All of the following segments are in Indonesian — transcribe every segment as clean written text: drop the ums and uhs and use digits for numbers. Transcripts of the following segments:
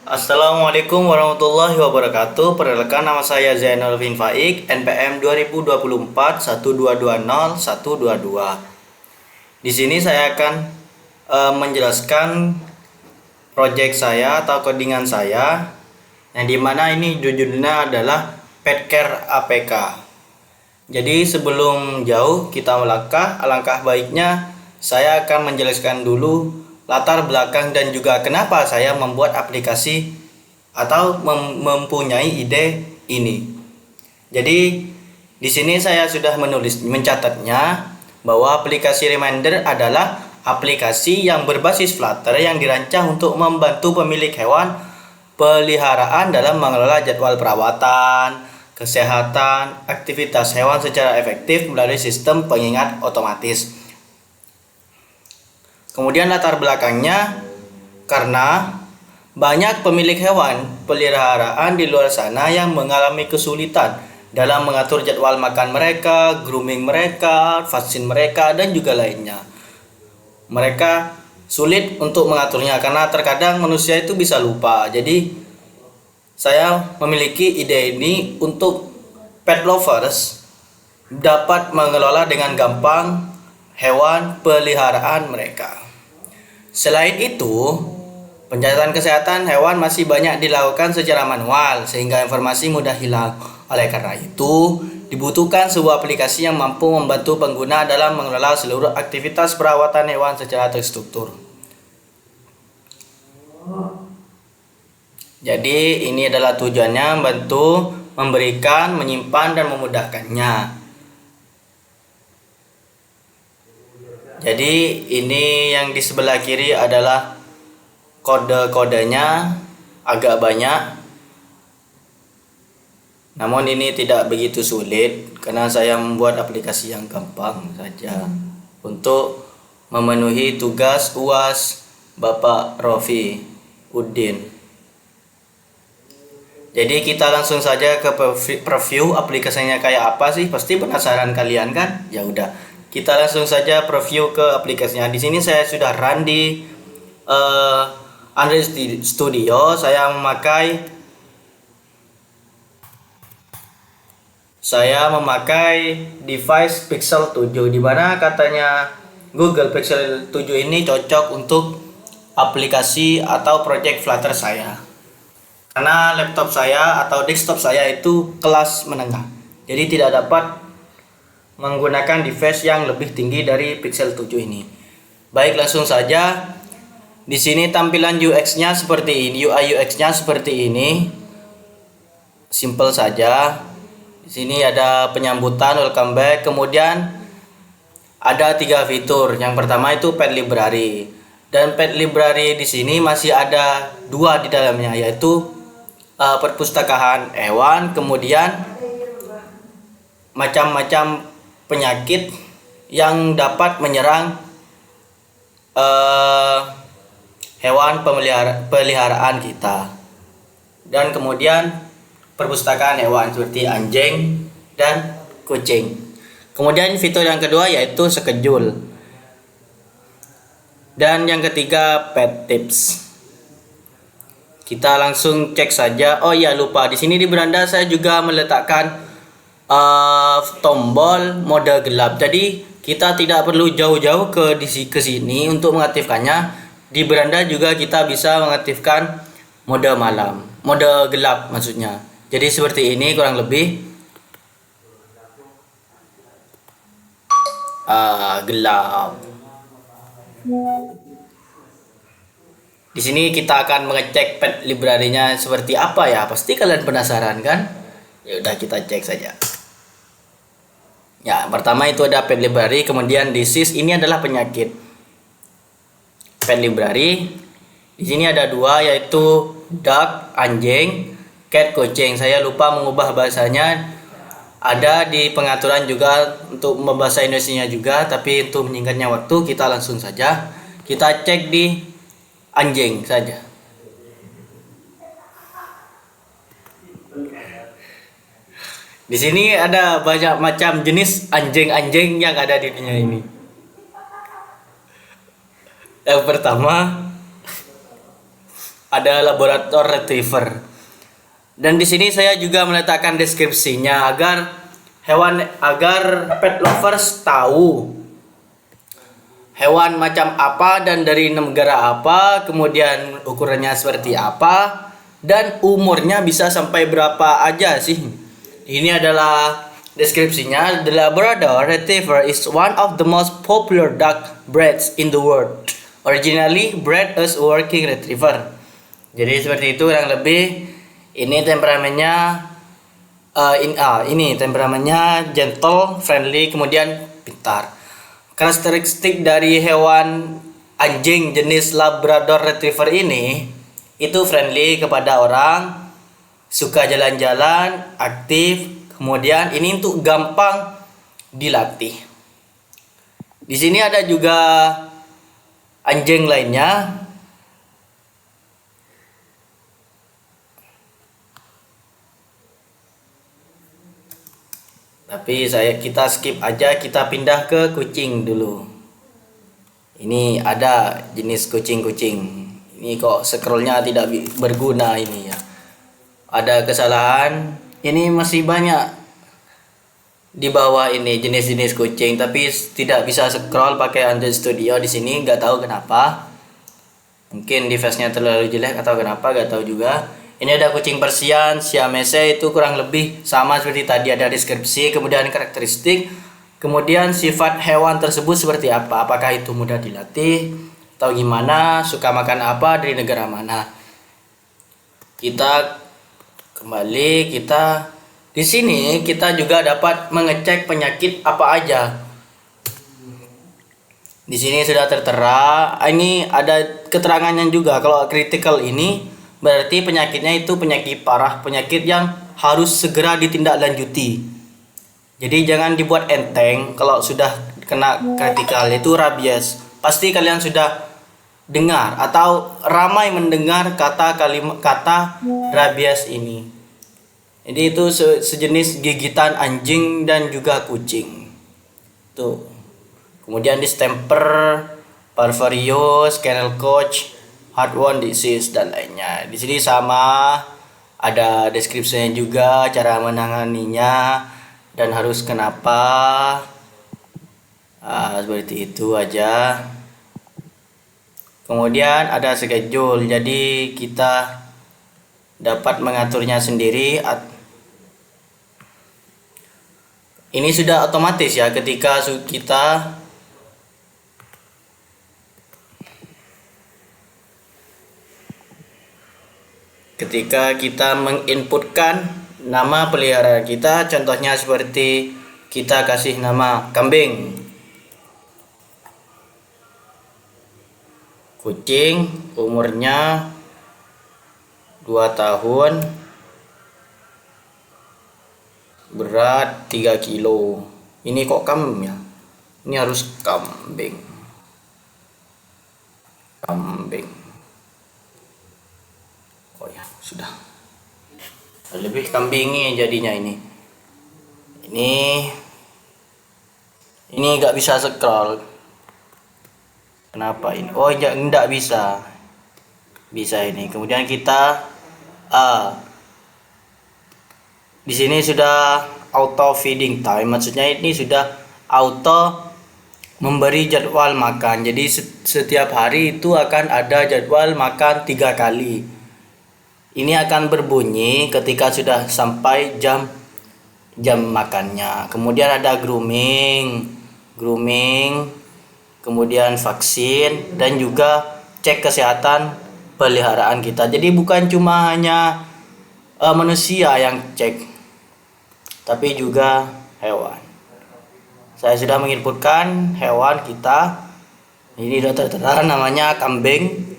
Assalamualaikum warahmatullahi wabarakatuh. Perkenalkan, nama saya Zainal Vin Faik, NPM 2024 1220 122. Di sini saya akan menjelaskan proyek saya atau codingan saya, yang dimana ini judulnya adalah Petcare APK. Jadi sebelum jauh kita melangkah, alangkah baiknya saya akan menjelaskan dulu latar belakang dan juga kenapa saya membuat aplikasi atau mempunyai ide ini. Jadi di sini saya sudah mencatatnya bahwa aplikasi Reminder adalah aplikasi yang berbasis Flutter yang dirancang untuk membantu pemilik hewan peliharaan dalam mengelola jadwal perawatan, kesehatan, aktivitas hewan secara efektif melalui sistem pengingat otomatis. Kemudian latar belakangnya, karena banyak pemilik hewan peliharaan di luar sana yang mengalami kesulitan dalam mengatur jadwal makan mereka, grooming mereka, vaksin mereka, dan juga lainnya. Mereka sulit untuk mengaturnya karena terkadang manusia itu bisa lupa. Jadi saya memiliki ide ini untuk pet lovers dapat mengelola dengan gampang hewan peliharaan mereka. Selain itu, pencatatan kesehatan hewan masih banyak dilakukan secara manual sehingga informasi mudah hilang. Oleh karena itu, dibutuhkan sebuah aplikasi yang mampu membantu pengguna dalam mengelola seluruh aktivitas perawatan hewan secara terstruktur. Jadi ini adalah tujuannya, membantu, memberikan, menyimpan, dan memudahkannya. Jadi ini yang di sebelah kiri adalah kode-kodenya, agak banyak. Namun ini tidak begitu sulit karena saya membuat aplikasi yang gampang saja untuk memenuhi tugas UAS Bapak Rofi Udin. Jadi kita langsung saja ke preview aplikasinya kayak apa sih? Pasti penasaran kalian kan? Ya udah, kita langsung saja preview ke aplikasinya. Di sini saya sudah run di Android Studio. Saya memakai device Pixel 7, di mana katanya Google Pixel 7 ini cocok untuk aplikasi atau project Flutter saya. Karena laptop saya atau desktop saya itu kelas menengah, jadi tidak dapat menggunakan device yang lebih tinggi dari Pixel 7 ini. Baik, langsung saja. Di sini tampilan UX-nya seperti ini, UI UX-nya seperti ini. Simple saja. Di sini ada penyambutan, welcome back. Kemudian ada 3 fitur. Yang pertama itu Pet Library. Dan Pet Library di sini masih ada 2 di dalamnya, yaitu perpustakaan hewan, kemudian macam-macam penyakit yang dapat menyerang hewan peliharaan kita, dan kemudian perpustakaan hewan seperti anjing dan kucing. Kemudian fitur yang kedua yaitu schedule, dan yang ketiga pet tips. Kita langsung cek saja. Oh ya, lupa, di sini di beranda saya juga meletakkan tombol mode gelap. Jadi kita tidak perlu jauh-jauh ke sini untuk mengaktifkannya. Di beranda juga kita bisa mengaktifkan mode malam, mode gelap maksudnya. Jadi seperti ini kurang lebih. Gelap. Di sini kita akan mengecek pet library-nya seperti apa ya. Pasti kalian penasaran kan? Ya udah, kita cek saja. Ya, pertama itu ada pet library, kemudian disease, ini adalah penyakit. Pet library. Di sini ada 2, yaitu dog anjing, cat kucing. Saya lupa mengubah bahasanya. Ada di pengaturan juga untuk membahasa Indonesianya juga, tapi untuk menyingkatnya waktu kita langsung saja. Kita cek di anjing saja. Di sini ada banyak macam jenis anjing-anjing yang ada di dunia ini. Yang pertama ada Labrador Retriever. Dan di sini saya juga meletakkan deskripsinya agar pet lovers tahu hewan macam apa dan dari negara apa, kemudian ukurannya seperti apa, dan umurnya bisa sampai berapa aja sih. Ini adalah deskripsinya. The Labrador Retriever is one of the most popular dog breeds in the world. Originally bred as a working retriever. Jadi seperti itu kurang lebih. Ini temperamennya temperamennya gentle, friendly, kemudian pintar. Karakteristik dari hewan anjing jenis Labrador Retriever ini itu friendly kepada orang, suka jalan-jalan, aktif, kemudian ini untuk gampang dilatih. Di sini ada juga anjing lainnya. Tapi kita skip aja, kita pindah ke kucing dulu. Ini ada jenis kucing-kucing. Ini kok scrollnya tidak berguna ini ya. Ada kesalahan. Ini masih banyak di bawah ini jenis-jenis kucing, tapi tidak bisa scroll pakai Android Studio di sini, nggak tahu kenapa. Mungkin device-nya terlalu jelek atau kenapa, nggak tahu juga. Ini ada kucing Persian, Siamese, itu kurang lebih sama seperti tadi, ada deskripsi, kemudian karakteristik, kemudian sifat hewan tersebut seperti apa, apakah itu mudah dilatih, atau gimana, suka makan apa, dari negara mana. Kita kembali, di sini kita juga dapat mengecek penyakit apa aja. Di sini sudah tertera, ini ada keterangannya juga. Kalau critical ini berarti penyakitnya itu penyakit parah, penyakit yang harus segera ditindaklanjuti. Jadi jangan dibuat enteng. Kalau sudah kena kritikal itu rabies, pasti kalian sudah dengar atau ramai mendengar kata rabies ini. Jadi itu sejenis gigitan anjing dan juga kucing. Tuh. Kemudian distemper, parvarius, kennel coach, heartworm disease dan lainnya. Di sini sama, ada deskripsinya juga, cara menanganinya dan harus kenapa. Seperti itu aja. Kemudian ada schedule, jadi kita dapat mengaturnya sendiri. Ini sudah otomatis ya, ketika kita menginputkan nama peliharaan kita, contohnya seperti kita kasih nama kambing, kucing, umurnya 2 tahun, berat 3 kilo. Ini kok ya? Ini harus kambing. Oh ya, sudah. Lebih kambingi jadinya ini. Ini nggak bisa scroll. Kenapa ini? Oh, nggak bisa. Bisa ini. Kemudian kita di sini sudah auto feeding time. Maksudnya ini sudah auto memberi jadwal makan. Jadi setiap hari itu akan ada jadwal makan 3 kali. Ini akan berbunyi ketika sudah sampai jam makannya. Kemudian ada grooming, kemudian vaksin, dan juga cek kesehatan peliharaan kita. Jadi bukan cuma hanya manusia yang cek, tapi juga hewan. Saya sudah menginputkan hewan kita. Ini sudah tertera namanya kambing.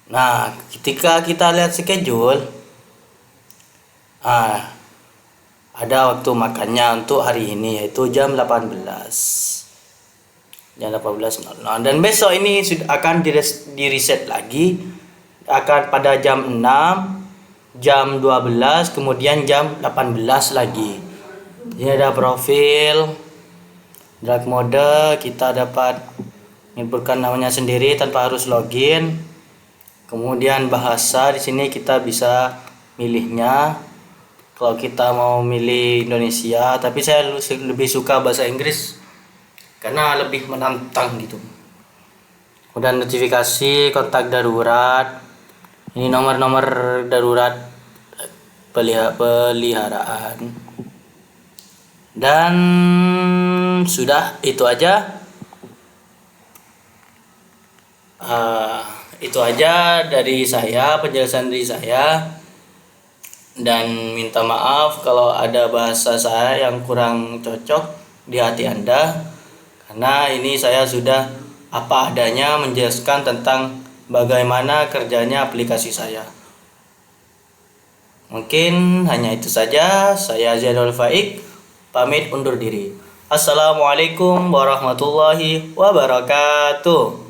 Nah, ketika kita lihat schedule, ada waktu makannya untuk hari ini, yaitu jam 18. Jam 18.00. Dan besok ini akan di-reset lagi, akan pada jam 6, jam 12, kemudian jam 18 lagi. Ini ada profil, drag mode, kita dapat menginputkan namanya sendiri tanpa harus login. Kemudian bahasa di sini kita bisa milihnya. Kalau kita mau milih Indonesia, tapi saya lebih suka bahasa Inggris karena lebih menantang gitu. Kemudian notifikasi, kontak darurat. Ini nomor-nomor darurat peliharaan. Dan sudah itu aja. Itu aja dari saya, penjelasan dari saya. Dan minta maaf kalau ada bahasa saya yang kurang cocok di hati Anda, karena ini saya sudah apa adanya menjelaskan tentang bagaimana kerjanya aplikasi saya. Mungkin hanya itu saja. Saya Zainul Faik, pamit undur diri. Assalamualaikum warahmatullahi wabarakatuh.